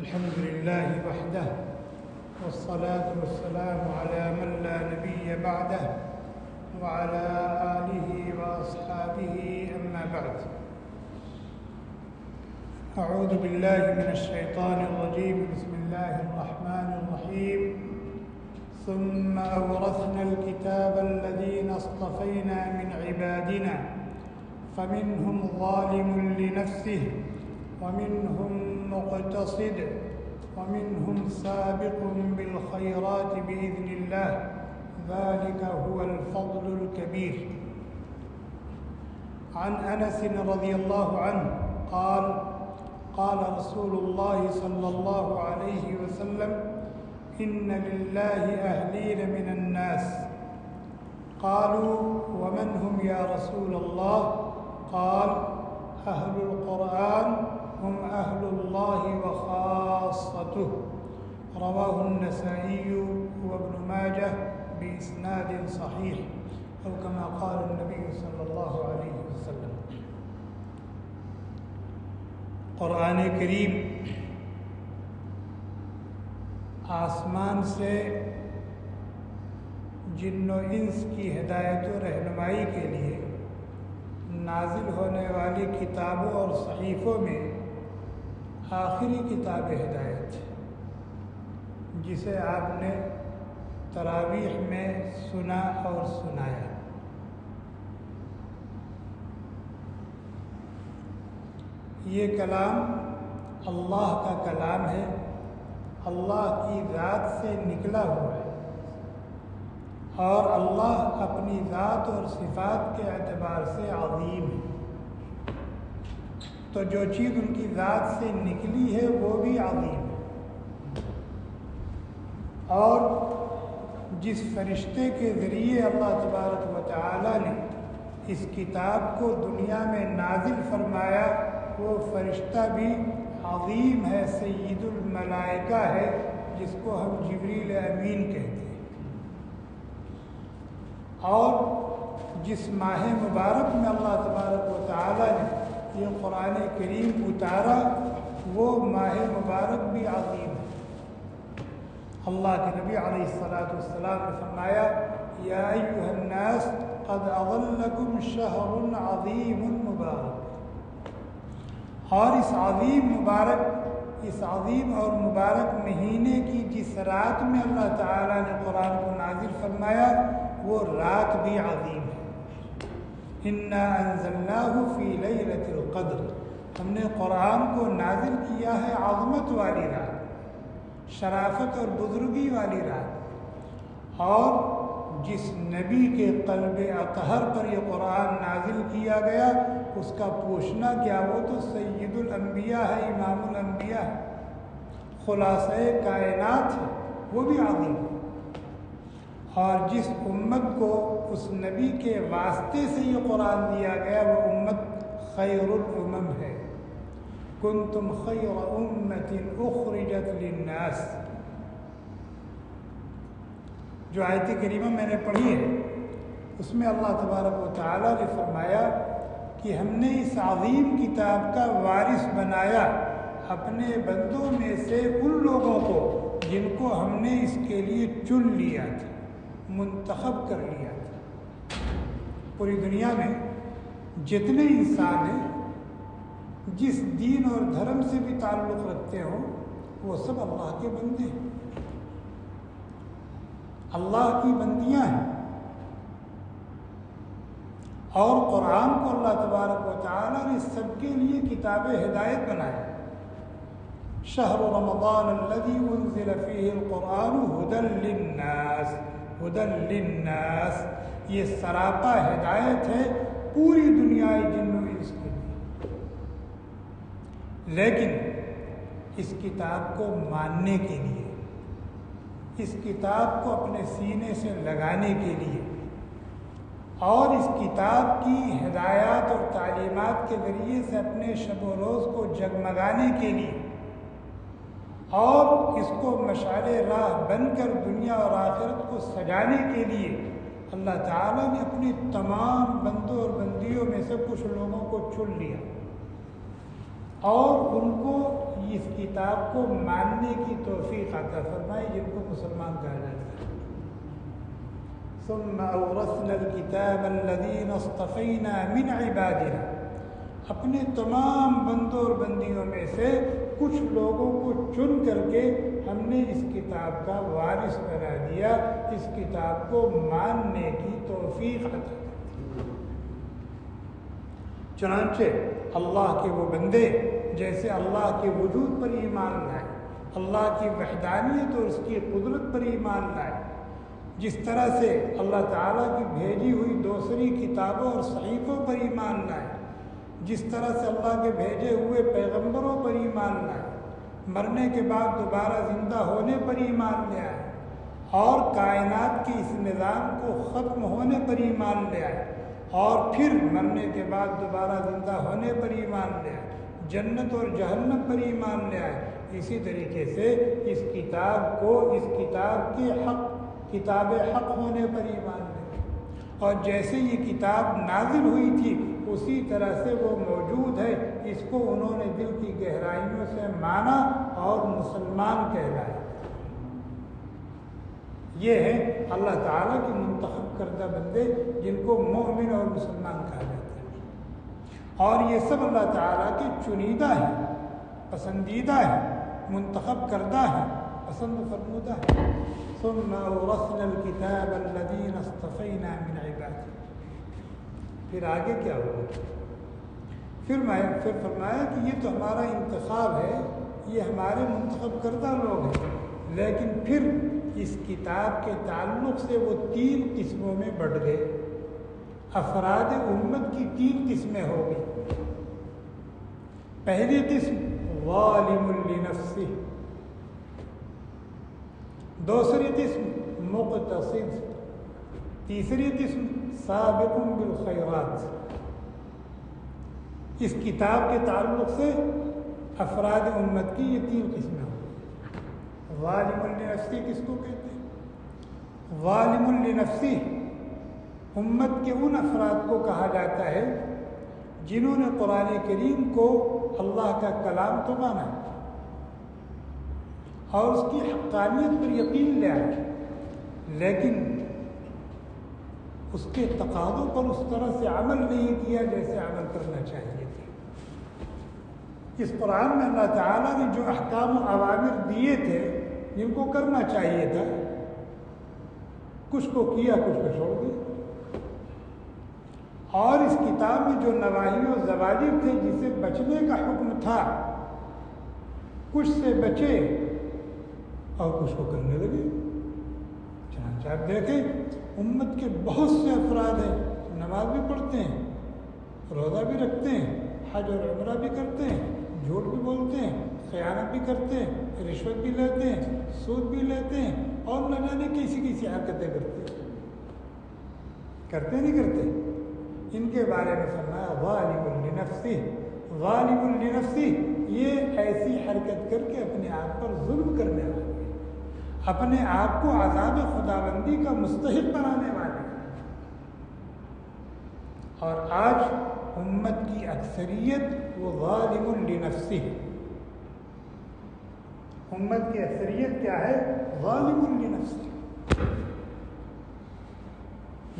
الحمد لله وحده والصلاة والسلام على من لا نبي بعده وعلى آله وأصحابه أما بعد. أعوذ بالله من الشيطان الرجيم. بسم الله الرحمن الرحيم. ثم أورثنا الكتاب الذين اصطفينا من عبادنا فمنهم ظالم لنفسه ومنهم مقتصد ومنهم سابق بالخيرات بإذن الله ذلك هو الفضل الكبير. عن أنس رضي الله عنه قال قال رسول الله صلى الله عليه وسلم إن لله أهلين من الناس. قالوا ومن هم يا رسول الله؟ قال أهل القرآن هم أهل الله وخاصته. رواه النسائي وابن ماجه بإسناد صحيح أو كما قال النبي صلی اللہ علیہ وسلم. قرآن کریم آسمان سے جن و انس کی ہدایت و رہنمائی کے لیے نازل ہونے والی کتابوں اور صحیفوں میں آخری کتاب ہدایت جسے آپ نے تراویح میں سنا اور سنایا. یہ کلام اللہ کا کلام ہے، اللہ کی ذات سے نکلا ہوا ہے، اور اللہ اپنی ذات اور صفات کے اعتبار سے عظیم ہے. تو جو چیز ان کی ذات سے نکلی ہے وہ بھی عظیم ہے. اور جس فرشتے کے ذریعے اللہ تبارک و تعالی نے اس کتاب کو دنیا میں نازل فرمایا وہ فرشتہ بھی عظیم ہے، سید الملائکہ ہے، جس کو ہم جبریل امین کہتے ہیں. اور جس ماہ مبارک میں اللہ تبارک و تعالی نے یہ قرآن کریم اتارا وہ ماہ مبارک بھی عظیم ہے. اللہ کے نبی علیہ السلام نے فرمایا یا ایھا الناس قد اظلکم شہر عظیم مبارک. اور اس عظیم اور مبارک مہینے کی جس رات میں اللہ تعالیٰ نے قرآن کو نازل فرمایا وہ رات بھی عظیم ہے. انا انزلناہ فی لیلۃ القدر. ہم نے قرآن کو نازل کیا ہے عظمت والی رات، شرافت اور بزرگی والی رات. اور جس نبی کے قلب اطہر پر یہ قرآن نازل کیا گیا اس کا پوچھنا کیا، وہ تو سید الانبیاء ہے، امام الانبیاء ہے، خلاصہ کائنات ہے، وہ بھی عظیم ہے. اور جس امت کو اس نبی کے واسطے سے یہ قرآن دیا گیا وہ امت خیر الامم ہے. کنتم خیر امت اخرجت للناس. جو آیت کریمہ میں نے پڑھی ہے اس میں اللہ تبارک و تعالی نے فرمایا کہ ہم نے اس عظیم کتاب کا وارث بنایا اپنے بندوں میں سے ان لوگوں کو جن کو ہم نے اس کے لیے چن لیا تھا، منتخب کر لیا تھا. پوری دنیا میں جتنے انسان ہیں جس دین اور دھرم سے بھی تعلق رکھتے ہوں وہ سب اللہ کے بندے ہیں، اللہ کی بندیاں ہیں. اور قرآن کو اللہ تبارک و تعالیٰ نے سب کے لیے کتاب ہدایت بنایا. شہر رمضان الذی انزل فیہ القرآن ھدی للناس. ھدی للناس یہ سراپا ہدایت ہے پوری دنیا جن و انس کے لیے. لیکن اس کتاب کو ماننے کے لیے، اس کتاب کو اپنے سینے سے لگانے کے لیے اور اس کتاب کی ہدایات اور تعلیمات کے ذریعے سے اپنے شب و روز کو جگمگانے کے لیے اور اس کو مشعل راہ بن کر دنیا اور آخرت کو سجانے کے لیے اللہ تعالیٰ نے اپنے تمام بندوں اور بندیوں میں سے کچھ لوگوں کو چن لیا اور ان کو اس کتاب کو ماننے کی توفیق عطا فرمائے جن کو مسلمان کہا جاتا ہے۔ ثم اورثنا الكتاب الذين اصطفينا من عبادنا، اپنے تمام بندوں اور بندیوں میں سے کچھ لوگوں کو چن کر کے ہم نے اس کتاب کا وارث بنا دیا، اس کتاب کو ماننے کی توفیق عطا کی۔ چنانچہ اللہ کے وہ بندے جیسے اللہ کے وجود پر ایمان لائے، اللہ کی وحدانیت اور اس کی قدرت پر ایمان لائے، جس طرح سے اللہ تعالیٰ کی بھیجی ہوئی دوسری کتابوں اور صحیفوں پر ایمان لائے، جس طرح سے اللہ کے بھیجے ہوئے پیغمبروں پر ایمان لائے، مرنے کے بعد دوبارہ زندہ ہونے پر ایمان لے آئے، اور کائنات کے اس نظام کو ختم ہونے پر ایمان لے آئے، اور پھر مرنے کے بعد دوبارہ زندہ ہونے پر ایمان لے آئے، جنت اور جہنم پر ایمان لے آئے۔ اسی طریقے سے اس کتاب کو، اس کتاب کے حق، کتاب حق ہونے پر ایمان لے آئے، اور جیسے یہ کتاب نازل ہوئی تھی اسی طرح سے وہ موجود ہے، اس کو انہوں نے دل کی گہرائیوں سے مانا اور مسلمان کہلائے۔ یہ ہے اللہ تعالیٰ کے منتخب کردہ بندے جن کو مومن اور مسلمان کہا جاتا ہے، اور یہ سب اللہ تعالیٰ کے چنیدہ ہیں، پسندیدہ ہیں، منتخب کردہ ہیں، پسند و فرمودہ ہیں۔ ثم اورثنا الكتاب الذين اصطفينا من عبادنا، پھر آگے کیا ہوا؟ پھر فرمایا کہ یہ تو ہمارا انتخاب ہے، یہ ہمارے منتخب کردہ لوگ ہیں، لیکن پھر اس کتاب کے تعلق سے وہ 3 قسموں میں بٹ گئے۔ افراد امت کی 3 قسمیں ہو گئی۔ پہلی قسم ظالم لنفسہ، دوسری قسم مقتصد، تیسری قسم سابق بالخیرات۔ اس کتاب کے تعلق سے افراد امت کی یہ 3 قسمیں ہوں۔ ظالم لنفسہ کس کو کہتے ہیں؟ ظالم لنفسہ امت کے ان افراد کو کہا جاتا ہے جنہوں نے قرآن کریم کو اللہ کا کلام تو مانا اور اس کی حقانیت پر یقین لے آئے، لیکن اس کے تقاضوں پر اس طرح سے عمل نہیں کیا جیسے عمل کرنا چاہیے تھا۔ اس قرآن میں اللہ تعالیٰ نے جو احکام و اوامر دیے تھے جن کو کرنا چاہیے تھا، کچھ کو کیا، کچھ کو چھوڑ دیا، اور اس کتاب میں جو نواہی و زواجر تھے جسے بچنے کا حکم تھا، کچھ سے بچے اور کچھ کو کرنے لگے۔ چنانچہ آپ دیکھیں امت کے بہت سے افراد ہیں، نماز بھی پڑھتے ہیں، روزہ بھی رکھتے ہیں، حج اور عمرہ بھی کرتے ہیں، جھوٹ بھی بولتے ہیں، خیانت بھی کرتے ہیں، رشوت بھی لیتے ہیں، سود بھی لیتے ہیں، اور نہ جانے کیسی حرکتیں کرتے نہیں کرتے۔ ان کے بارے میں فرمایا ظالم لنفسہ، ظالم لنفسہ یہ ایسی حرکت کر کے اپنے آپ پر ظلم کرنے والے، اپنے آپ کو عذاب خداوندی کا مستحق بنانے والے۔ اور آج امت کی اکثریت وہ ظالم لنفسہ، امت کی اکثریت کیا ہے؟ ظالم لنفسہ،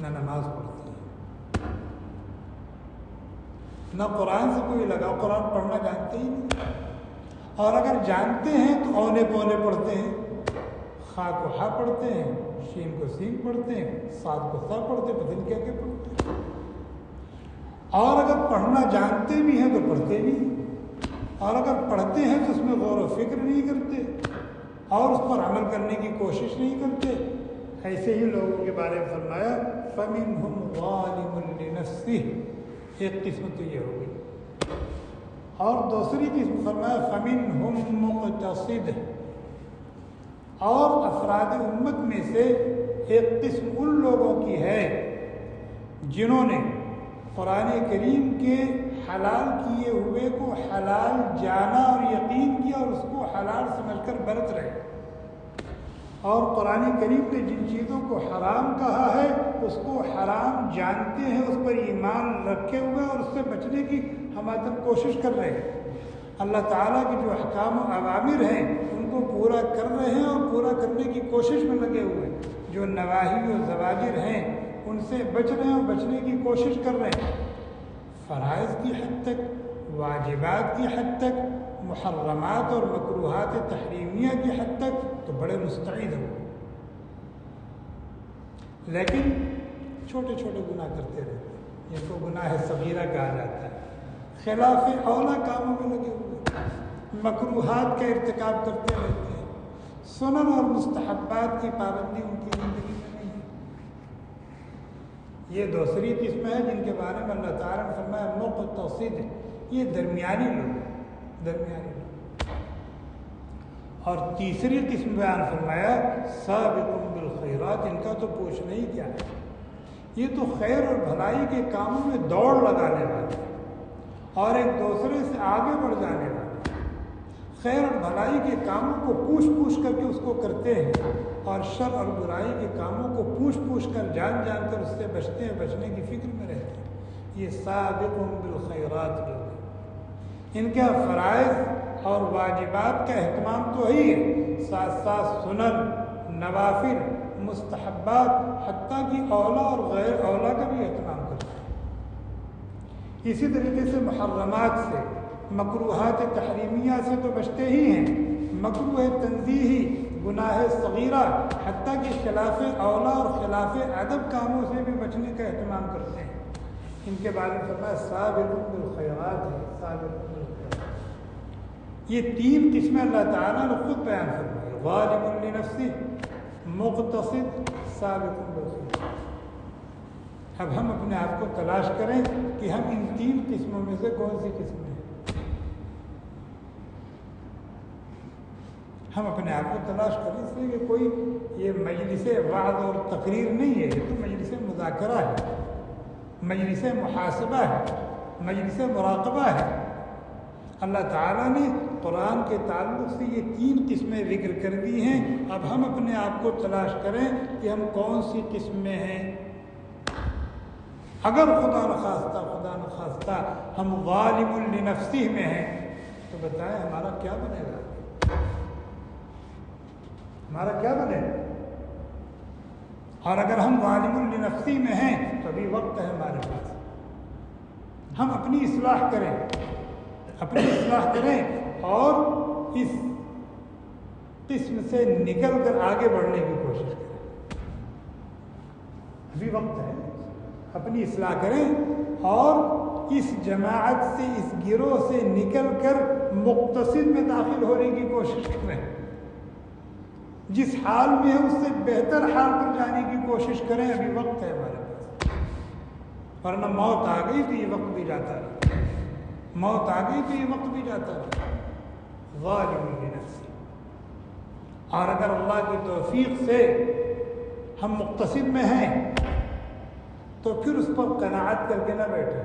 نہ نماز پڑھتی ہے، نہ قرآن سے کوئی لگاؤ، قرآن پڑھنا جانتے ہی نہیں، اور اگر جانتے ہیں تو اونے پونے پڑھتے ہیں، خا کو ہا پڑھتے ہیں، شین کو سین پڑھتے ہیں، صاد کو سا پڑھتے ہیں، پتہ نہیں کیا کیا پڑھتے ہیں، اور اگر پڑھنا جانتے بھی ہیں تو پڑھتے نہیں، اور اگر پڑھتے ہیں تو اس میں غور و فکر نہیں کرتے اور اس پر عمل کرنے کی کوشش نہیں کرتے۔ ایسے ہی لوگوں کے بارے میں فرمایا فَمِنْهُمْ ظَالِمٌ لِنَفْسِهِ، ایک قسم تو یہ ہو گئی، اور دوسری قسم فرمایا فَمِنْهُمْ مُقْتَصِدٌ، اور افراد امت میں سے ایک قسم ان لوگوں کی ہے جنہوں نے قرآن کریم کے حلال کیے ہوئے کو حلال جانا اور یقین کیا اور اس کو حلال سمجھ کر برت رہے، اور قرآن کریم نے جن چیزوں کو حرام کہا ہے اس کو حرام جانتے ہیں، اس پر ایمان رکھے ہوئے اور اس سے بچنے کی ہمہ کوشش کر رہے ہیں، اللہ تعالیٰ کے جو احکام و اوامر ہیں ان کو پورا کر رہے ہیں اور پورا کرنے کی کوشش میں لگے ہوئے ہیں، جو نواہی و زواجر ہیں ان سے بچ رہے ہیں اور بچنے کی کوشش کر رہے ہیں، فرائض کی حد تک، واجبات کی حد تک، محرمات اور مکروہات تحریمیہ کی حد تک تو بڑے مستعد ہو، لیکن چھوٹے چھوٹے گناہ کرتے رہتے ہیں، جن کو گناہ صغیرہ کہا جاتا ہے، خلاف اولا کاموں میں لگے ہوئے ہیں، مکروہات کا ارتکاب کرتے رہتے ہیں، سنن اور مستحبات کی پابندی ان کی زندگی میں نہیں ہے۔ یہ دوسری قسم ہے جن کے بارے میں اللہ تعالیٰ نے فرمایا مقتصد، یہ درمیانی لوگ، درمیانی لوگ۔ اور تیسری قسم بیان فرمایا سابقون بالخیرات، ان کا تو پوچھنا ہی کیا ہے، یہ تو خیر اور بھلائی کے کاموں میں دوڑ لگانے والے ہیں اور ایک دوسرے سے آگے بڑھ جانے والے، خیر اور بھلائی کے کاموں کو پوچھ کر کے اس کو کرتے ہیں اور شر اور برائی کے کاموں کو پوچھ کر جان کر اس سے بچتے ہیں، بچنے کی فکر میں رہتے ہیں، یہ سابقون بالخیرات لوگ ہیں۔ ان کا فرائض اور واجبات کا اہتمام تو ہی ہے، ساتھ ساتھ سنن، نوافل، مستحبات، حتیٰ کہ اولا اور غیر اولا کا بھی اہتمام کرتے ہیں۔ اسی طریقے سے محرمات سے، مکروہات تحریمیہ سے تو بچتے ہی ہیں، مکروہ تنزیہی، گناہ صغیرہ، حتیٰ کہ خلاف اولا اور خلاف ادب کاموں سے بھی بچنے کا اہتمام کرتے ہیں۔ ان کے بارے میں فرمایا سابقون بالخیرات ہے، سابقون بالخیرات۔ یہ تین قسمیں اللہ تعالیٰ نے خود بیان فرمائی، ظالم لنفسہ، مقتصد، سابقون بالخیرات۔ اب ہم اپنے آپ کو تلاش کریں کہ ہم ان تین قسموں میں سے کون سی قسم ہیں۔ ہم اپنے آپ کو تلاش کریں، اس لیے کہ کوئی یہ مجلس وعظ اور تقریر نہیں ہے، یہ تو مجلس مذاکرہ ہے، مجلس محاسبہ ہے، مجلس مراقبہ ہے۔ اللہ تعالیٰ نے قرآن کے تعلق سے یہ تین قسمیں ذکر کر دی ہیں، اب ہم اپنے آپ کو تلاش کریں کہ ہم کون سی قسم میں ہیں۔ اگر خدا نخواستہ ہم ظالم لنفسہ میں ہیں تو بتائیں ہمارا کیا بنے گا، ہمارا کیا بنے گا؟ اور اگر ہم ظالم لنفسہ میں ہیں تو ابھی وقت ہے ہمارے پاس، ہم اپنی اصلاح کریں اور اس قسم سے نکل کر آگے بڑھنے کی کوشش کریں، ابھی وقت ہے، اپنی اصلاح کریں اور اس جماعت سے، اس گروہ سے نکل کر مقتصد میں داخل ہونے کی کوشش کریں، جس حال میں ہے اس سے بہتر حال پر جانے کی کوشش کریں، ابھی وقت ہے ہمارے پاس، ورنہ موت آ گئی تو یہ وقت بھی جاتا رہا، موت آ گئی تو یہ وقت بھی جاتا رہا۔ ظالم لنفسہ۔ اور اگر اللہ کی توفیق سے ہم مقتصد میں ہیں تو پھر اس پر قناعت کر کے نہ بیٹھیں،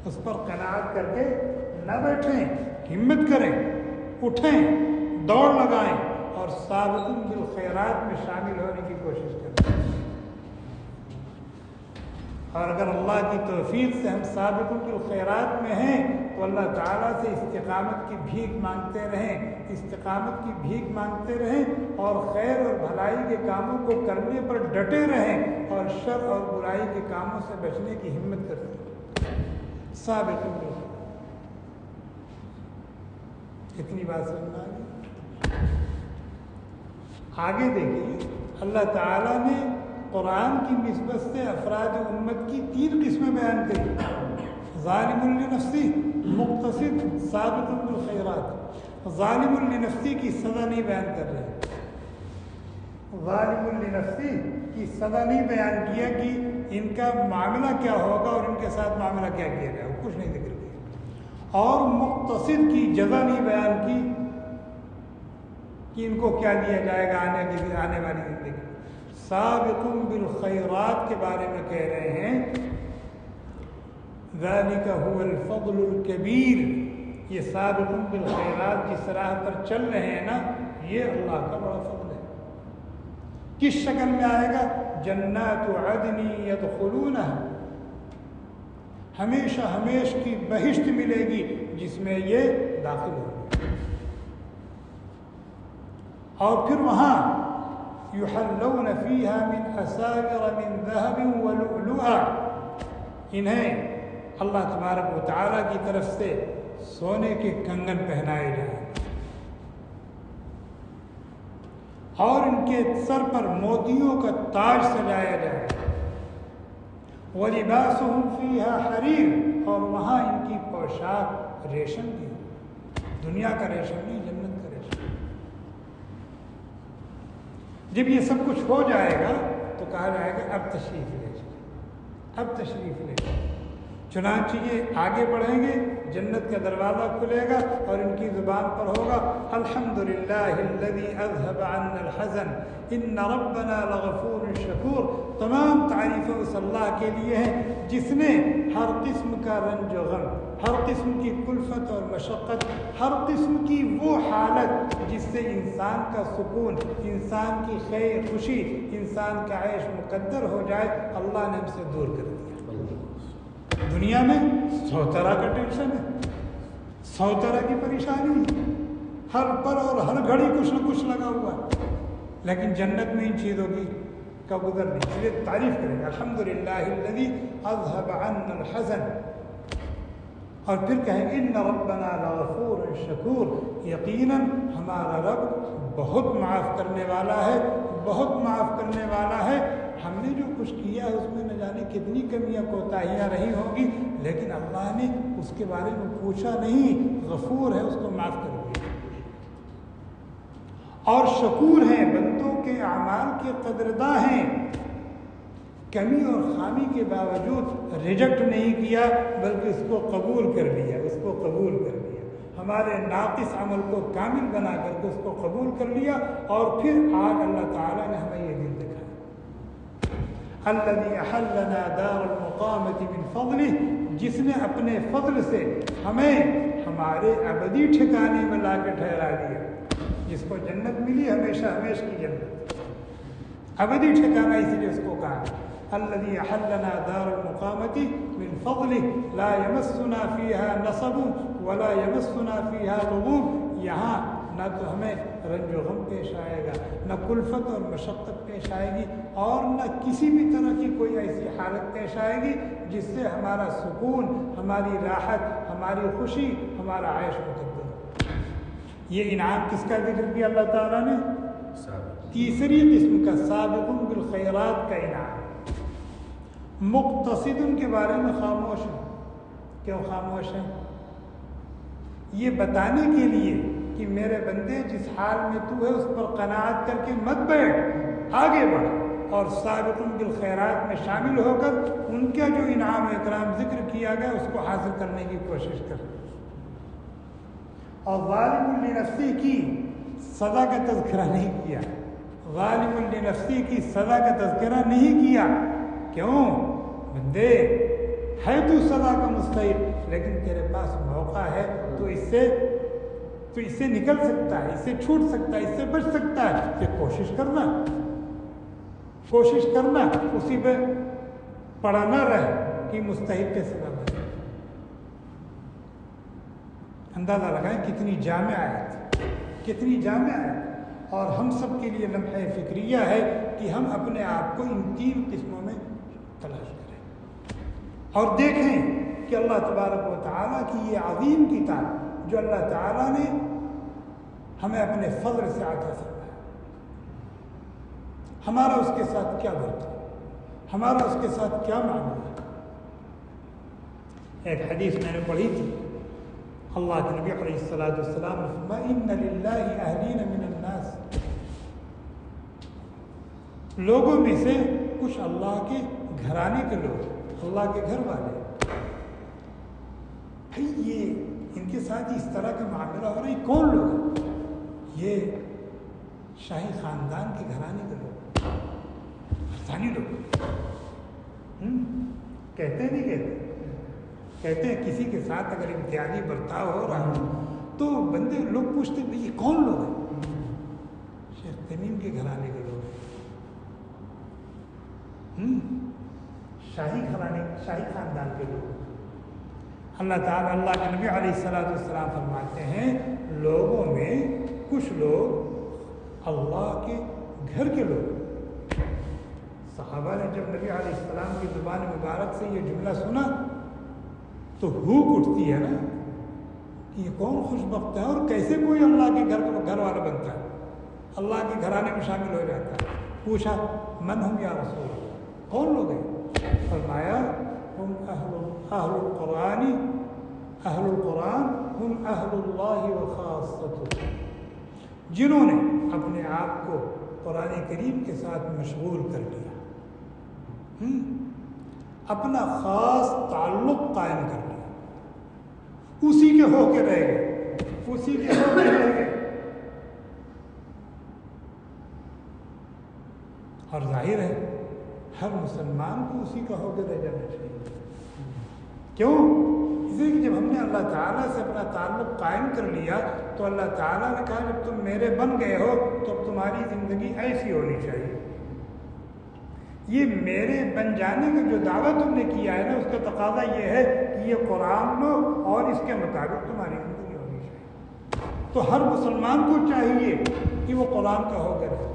اس پر قناعت کر کے نہ بیٹھیں، ہمت کریں، اٹھیں، دوڑ لگائیں اور سابقون بالخیرات میں شامل ہونے کی کوشش کریں۔ اور اگر اللہ کی توفیق سے ہم سابقون بالخیرات میں ہیں تو اللہ تعالیٰ سے استقامت کی بھیک مانگتے رہیں، استقامت کی بھیک مانگتے رہیں اور خیر اور بھلائی کے کاموں کو کرنے پر ڈٹے رہیں اور شر اور برائی کے کاموں سے بچنے کی ہمت کرتے رہیں۔ سابقون بالخیرات۔ اتنی بات سمجھ آ گئی؟ آگے دیکھیے، اللہ تعالیٰ نے قرآن کی نسبت سے افراد امت کی تین قسمیں بیان کری، ظالم لنفسہ، مقتصد، سابقون بالخیرات۔ ظالم لنفسہ کی سزا نہیں بیان کر رہے، ظالم لنفسہ کی سزا نہیں بیان کیا کہ ان کا معاملہ کیا ہوگا اور ان کے ساتھ معاملہ کیا کیا جائے، وہ کچھ نہیں ذکر کیا، اور مقتصد کی جزا نہیں بیان کی کہ ان کو کیا دیا جائے گا آنے والی زندگی۔ سابقون بالخیرات کے بارے میں کہہ رہے ہیں ذالک هو الفضل الکبیر، یہ سابقون بالخیرات جس راہ پر چل رہے ہیں نا، یہ اللہ کا بڑا فضل ہے۔ کس شکل میں آئے گا؟ جنات عدن یدخلونہ، ہمیشہ ہمیش کی بہشت ملے گی جس میں یہ داخل ہوں گے. اور پھر وہاں یحلون فیہا من اساور من ذہب ولؤلؤا، انہیں اللہ تبارک و تعالیٰ کی طرف سے سونے کے کنگن پہنائے جائیں اور ان کے سر پر موتیوں کا تاج سجایا جائے. وَلِبَاسُهُمْ فِيهَا حَرِيرٌ، اور وہاں ان کی پوشاک ریشم کی، دنیا کا ریشم نہیں، جنت کا ریشم. جب یہ سب کچھ ہو جائے گا تو کہا جائے گا اب تشریف لے جائیں، اب تشریف لے جائیں. چنانچہ یہ آگے بڑھیں گے، جنت کا دروازہ کھلے گا اور ان کی زبان پر ہوگا الحمدللہ الذی اذهب عنا الحزن ان ربنا لغفور شکور. تمام تعریفیں اس اللہ کے لیے ہیں جس نے ہر قسم کا رنج و غم، ہر قسم کی کلفت اور مشقت، ہر قسم کی وہ حالت جس سے انسان کا سکون، انسان کی خیر خوشی، انسان کا عیش مقدر ہو جائے، اللہ نے ہم سے دور کر دیا. دنیا میں 100 طرح کا ٹینشن ہے، 100 طرح کی پریشانی ہے، ہر پل اور ہر گھڑی کچھ نہ کچھ لگا ہوا ہے، لیکن جنت میں ان چیزوں کی کا گزر نہیں. اس لیے تعریف کریں گے الحمدللہ الذی اذهب عنا الحزن، اور پھر کہیں گے ان ربنا لغفور شکور، یقیناً ہمارا رب بہت معاف کرنے والا ہے، بہت معاف کرنے والا ہے. ہم نے جو کچھ کیا ہے اس میں نہ جانے کتنی کمیاں کوتاہیاں رہی ہوں گی، لیکن اللہ نے اس کے بارے میں پوچھا نہیں، غفور ہے، اس کو معاف کر دیا. اور شکور ہیں، بندوں کے اعمال کے قدرداں ہیں، کمی اور خامی کے باوجود ریجیکٹ نہیں کیا بلکہ اس کو قبول کر لیا، اس کو قبول کر لیا. ہمارے ناقص عمل کو کامل بنا کر کے اس کو قبول کر لیا. اور پھر آج اللہ تعالیٰ نے ہمیں یہ دن دکھایا الذی احلنا دار المقامۃ من فضلہ، جس نے اپنے فضل سے ہمیں ہمارے ابدی ٹھکانے میں لا کے ٹھہرا دیا. جس کو جنت ملی ہمیشہ ہمیشہ کی جنت، ابدی ٹھکانہ، اسی لیے اس کو کہا الذی احلنا دار المقامۃ من فضلہ لا یمسنا فیہا نصب ولا یمسنا فیہا لغوب. یہاں نہ تو ہمیں رنج و غم پیش آئے گا، نہ کلفت اور مشقت پیش آئے گی، اور نہ کسی بھی طرح کی کوئی ایسی حالت پیش آئے گی جس سے ہمارا سکون، ہماری راحت، ہماری خوشی، ہمارا عیش مقدر ہو. یہ انعام کس کا ذکر کیا اللہ تعالیٰ نے؟ تیسری قسم کا سابقون بالخیرات کا انعام. مقتصدن کے بارے میں خاموش ہیں. کیوں خاموش ہیں؟ یہ بتانے کے لیے کہ میرے بندے جس حال میں تو ہے اس پر قناعت کر کے مت بیٹھ، آگے بڑھ، اور سابقون بالخیرات میں شامل ہو کر ان کا جو انعام اکرام ذکر کیا گیا اس کو حاصل کرنے کی کوشش کر. اور ظالم لنفسی کی سزا کا تذکرہ نہیں کیا، ظالم لنفسی کی سزا کا تذکرہ نہیں کیا. کیوں؟ بندے ہے تو سزا کا مستحق، لیکن تیرے پاس موقع ہے، تو اس سے نکل سکتا ہے، اس سے چھوٹ سکتا ہے، اس سے بچ سکتا ہے. کہ کوشش کرنا، اسی پہ پڑا نہ رہ کہ مستحق کے سزا بچے. اندازہ لگائیں کتنی جامع آیت، کتنی جامع آیت. اور ہم سب کے لیے لمحہ فکریہ ہے کہ ہم اپنے آپ کو ان 3 قسموں میں تلاش کریں اور دیکھیں کہ اللہ تبارک و تعالیٰ کی یہ عظیم کتاب جو اللہ تعالیٰ نے ہمیں اپنے فضل سے عطا فرمایا، ہمارا اس کے ساتھ کیا برتاؤ، ہمارا اس کے ساتھ کیا معاملہ. ایک حدیث میں نے پڑھی تھی، اللہ کے نبی علیہ الصلوۃ والسلام نے فرمایا ان للہ اہلین من الناس، لوگوں میں سے کچھ اللہ کے گھرانے کے لوگ، اللہ کے گھر والے، بھائی یہ ان کے ساتھ اس طرح کا معاملہ ہو رہا ہے. کون لوگ؟ یہ شاہی خاندان کے گھرانے کے لوگ، برطانوی لوگ. کہتے نہیں کہتے ہیں کسی کے ساتھ اگر امتیازی برتاؤ ہو رہا ہے تو بندے لوگ پوچھتے ہیں یہ کون لوگ ہیں؟ شیخ تمیم کے گھرانے کے لوگ، شاہی خاندان کے لوگ. اللہ تعالیٰ اللہ کے نبی علیہ السلام فرماتے ہیں لوگوں میں کچھ لوگ اللہ کے گھر کے لوگ، صحابہ نے جب نبی علیہ السلام کی زبان مبارک سے یہ جملہ سنا تو ہوک اٹھتی ہے نا کہ یہ کون خوش بخت ہے اور کیسے کوئی اللہ کے گھر والا بنتا ہے، اللہ کے گھرانے میں شامل ہو جاتا ہے۔ پوچھا من ہم یا رسول اللہ، کون لوگ ہیں؟ فرمایا ہم اہل القرآن ہم اہل اللہ و خاصتہ، جنہوں نے اپنے آپ کو قرآن کریم کے ساتھ مشغول کر لیا، اپنا خاص تعلق قائم کر لیا، اسی کے ہو کے رہ گئے، اسی کے ہو کے رہ گئے۔ اور ظاہر ہے ہر مسلمان کو اسی کا ہو کے رہ جانا چاہیے۔ کیوں؟ اس لیے کہ جب ہم نے اللہ تعالیٰ سے اپنا تعلق قائم کر لیا تو اللہ تعالیٰ نے کہا جب تم میرے بن گئے ہو تو اب تمہاری زندگی ایسی ہونی چاہیے۔ یہ میرے بن جانے کا جو دعویٰ تم نے کیا ہے نا، اس کا تقاضا یہ ہے کہ یہ قرآن لو اور اس کے مطابق تمہاری زندگی ہونی چاہیے۔ تو ہر مسلمان کو چاہیے کہ وہ قرآن کا ہو کر رہے۔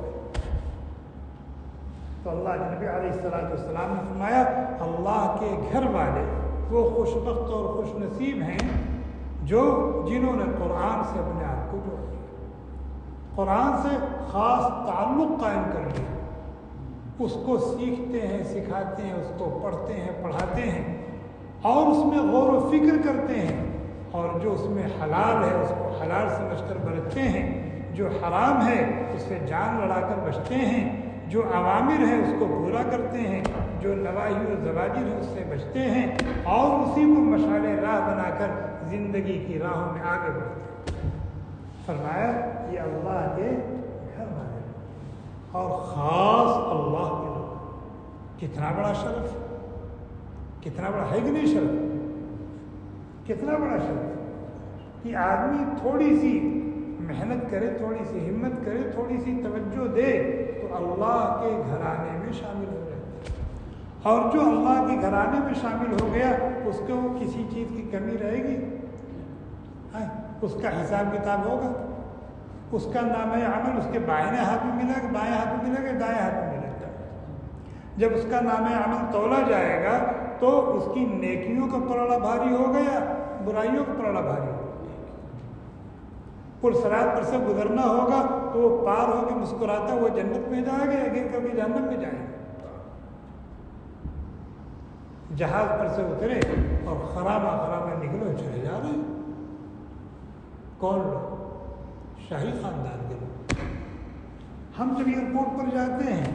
تو اللہ کے نبی علیہ السلام نے فرمایا اللہ کے گھر والے وہ خوش بخت اور خوش نصیب ہیں جنہوں نے قرآن سے اپنے آپ کو جوڑ لیا، قرآن سے خاص تعلق قائم کر لیا، اس کو سیکھتے ہیں، سکھاتے ہیں، اس کو پڑھتے ہیں، پڑھاتے ہیں اور اس میں غور و فکر کرتے ہیں، اور جو اس میں حلال ہے اس کو حلال سمجھ کر برتتے ہیں، جو حرام ہے اس سے جان لڑا کر بچتے ہیں، جو اوامر ہے اس کو پورا کرتے ہیں، جو نواہی و زواجر ہے اس سے بچتے ہیں، اور اسی کو مشعل راہ بنا کر زندگی کی راہوں میں آگے بڑھتے ہیں۔ فرمایا یہ اللہ کے گھر والے اور خاص اللہ کے لوگ۔ کتنا بڑا شرف، کتنا بڑا ہے کہ نہیں شرف، کتنا بڑا شرف کہ آدمی تھوڑی سی محنت کرے، تھوڑی سی ہمت کرے، تھوڑی سی توجہ دے تو اللہ کے گھرانے میں شامل ہو جاتا ہے، اور جو اللہ کے گھرانے میں شامل ہو گیا اس کو کسی چیز کی کمی رہے گی؟ اس کا حساب کتاب ہوگا، اس کا نامہ عمل اس کے بائیں ہاتھ میں ملے گا، بائیں ہاتھ میں ملے گا، دائیں ہاتھ میں ملے گا۔ جب اس کا نامہ عمل تولا جائے گا تو اس کی نیکیوں کا پلڑا بھاری ہوگا یا برائیوں کا پلڑا بھاری ہوگا؟ پل صراط پر سے گزرنا ہوگا تو وہ پار ہو کے مسکراتا وہ جنت میں جائے گا یا گر کر کے جہنم میں جائے گا؟ جہاز پر سے اترے اور خرابہ نکلو، چلے جا رہے ہیں۔ کون لوگ؟ شاہی خاندان کے لوگ۔ ہم جب ایئرپورٹ پر جاتے ہیں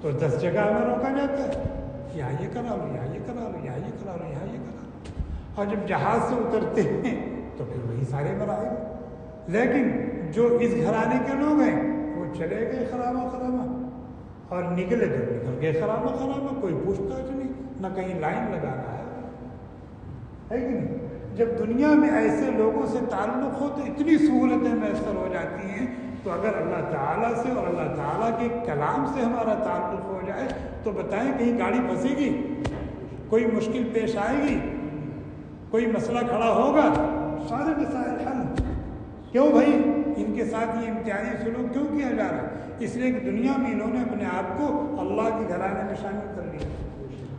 تو 10 جگہ میں روکا جاتا ہے، یہاں یہ کرا لو، یہاں یہ کرا لو، یہاں یہ کرا لو، یہاں یہ کرا لو، اور جب جہاز سے اترتے ہیں تو پھر وہی سارے مراحل۔ لیکن جو اس گھرانے کے لوگ ہیں وہ چلے گئے خرامہ اور نکلے تو نکل گئے خرامہ، کوئی پوچھ تاچھ نہیں، نہ کہیں لائن لگانا ہے کہ نہیں؟ جب دنیا میں ایسے لوگوں سے تعلق ہو تو اتنی سہولتیں میسر ہو جاتی ہیں، تو اگر اللہ تعالیٰ سے اور اللہ تعالیٰ کے کلام سے ہمارا تعلق ہو جائے تو بتائیں کہیں گاڑی پھنسے گی؟ کوئی مشکل پیش آئے گی؟ کوئی مسئلہ کھڑا ہوگا؟ سارے مسائل حل۔ کیوں بھائی ان کے ساتھ یہ امتیازی سلوک کیوں کیا جا رہا ہے؟ اس لیے کہ دنیا میں انہوں نے اپنے آپ کو اللہ کے گھرانے میں شامل کر لیا،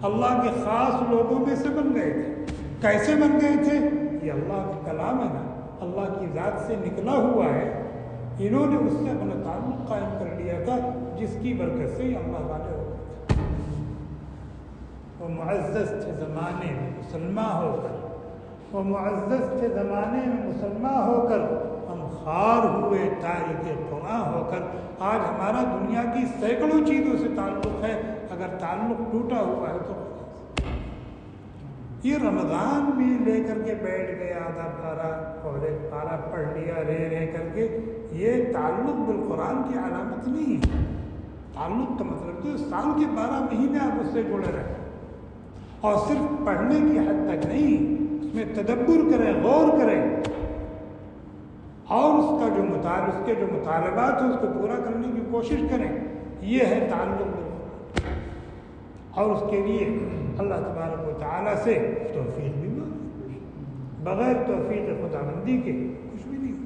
اللہ کے خاص لوگوں میں سے بن گئے تھے۔ کیسے بن گئے تھے؟ یہ اللہ کا کلام ہے نا، اللہ کی ذات سے نکلا ہوا ہے، انہوں نے اس سے اپنا تعلق قائم کر لیا تھا، جس کی برکت سے یہ اللہ والے ہو گئے تھے۔ وہ معزز تھے زمانے میں مسلمان ہو کر، وہ معزز تھے زمانے میں مسلمان ہو کر، ہم خوار ہوئے تارک قرآن ہو کر۔ آج ہمارا دنیا کی سینکڑوں چیزوں سے تعلق ہے، اگر تعلق ٹوٹا ہوا ہے تو یہ رمضان بھی لے کر کے بیٹھ گئے، آدھا پارا اور ایک پارا پڑھ لیا رہ کر کے، یہ تعلق بالقرآن کی علامت نہیں ہے۔ تعلق کا مطلب تو سال کے 12 مہینے آپ اس سے جڑے رہیں، اور صرف پڑھنے کی حد تک نہیں، اس میں تدبر کریں، غور کریں، اور اس کے جو مطالبات ہیں اس کو پورا کرنے کی کوشش کریں۔ یہ ہے تعلق بالقرآن، اور اس کے لیے اللہ تبارک و تعالیٰ سے توفیق بھی مانگیں۔ بغیر توفیق خداوندی کے کچھ بھی نہیں.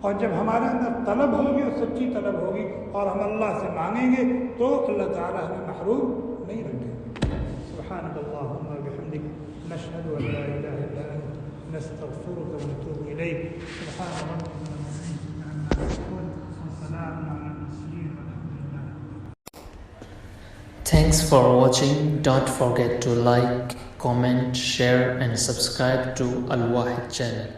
اور جب ہمارے اندر طلب ہوگی اور سچی طلب ہوگی اور ہم اللہ سے مانگیں گے تو اللہ تعالیٰ ہمیں محروم نہیں رکھے گا. سبحانک اللہم و بحمدک نشہد ان لا الہ الا انت نستغفرک و نتوب الیک. سبحان ربک رب العزة عما یصفون وسلام علی المرسلین والحمد للہ. Thanks for watching. Don't forget to like, comment, share and subscribe to Al Wahid channel.